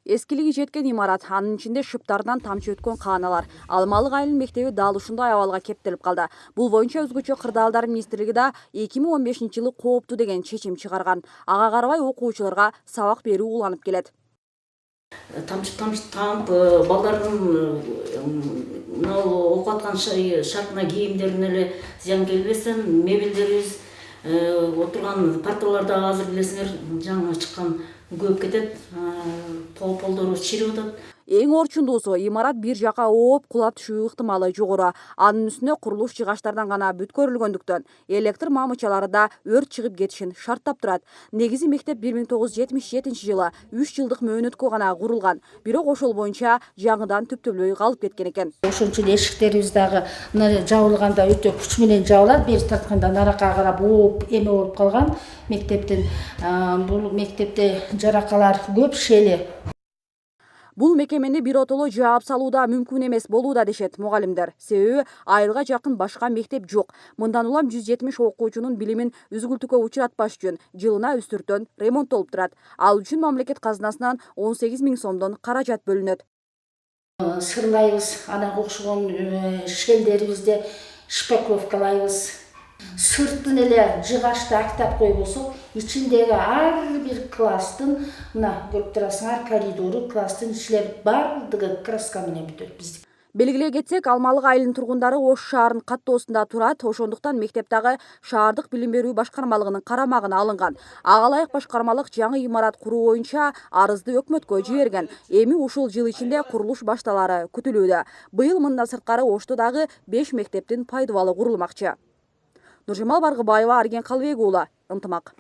Эскилиги жеткен имарат, анын ичинде шыптардан тамчы өткөн кааналар. Алмалык айылынын мектеби дал ушундай абалга кептелип калды. Бул боюнча өзгөчө кырдаалдар министрлиги да 2015-жылы коопту деген чечим чыгарган. Ага карабай окуучуларга сабак берүү уланып келет. Тамчы тамып, балдардын окуп аткан шартына кийимдерине эле зыян келбесин, мебелдерибиз, отурган парталарда азыр билесиңер, жаңы чыккан көп кетет, полдору чирип атат. Эң орчундуусу, имарат бир жака ооп кулап түшүү ыктымалы жогору. Анын үстүнө курулуш жыгачтардан гана бүткөрүлгөндүктөн электр мамычалары да өрт чыгып кетишин шарттап турат. Негизи мектеп 1977-жылы 3 жылдык мөөнөткө гана курулган. Бирок ошол боюнча жаңыдан түптөлбөй калып кеткен экен. Ошон үчүн эшиктерибиз дагы жабылганда өтө күч менен жабылат. Бери тартканда наракка карап ооп эме болуп калган. Мектептин бул мектепте жаракалар көп шели. Бул мекемени биротоло жаап салууда мүмкүн эмес болууда дешет мугалимдер. Себеби айылга жакын башка мектеп жок. Мындан улам 170 окуучунун билимин үзгүлтүккө учуратпаш үчүн жылына үстүртөн ремонттолуп турат. Ал үчүн мамлекет казынасынан 18 000 сомдон каражат бөлүнөт. Сырлайбыз, анага окшогон шелдерибизди шпакловкалайбыз. Сыртын эле жыгачты актап койбосок, ичиндеги ар бир класстын, мына көрүп турасыңар, коридору, класстын ичилери бардыгы краска менен бүтөт биздики. Белгилей кетсек, Алмалык айылынын тургундары Ош шаарынын каттоосунда турат. Ошондуктан мектеп дагы шаардык билим берүү башкармалыгынын карамагына алынган. Ага ылайык башкармалык жаңы имарат куруу боюнча арызды өкмөткө жиберген. Эми ушул жыл ичинде курулуш башталары күтүлүүдө. Быйыл мындан сырткары Ошто дагы 5 мектептин пайдубалы курулмакчы. Нуржамал Баргыбаева, Арген Калбек уулу, Ынтымак.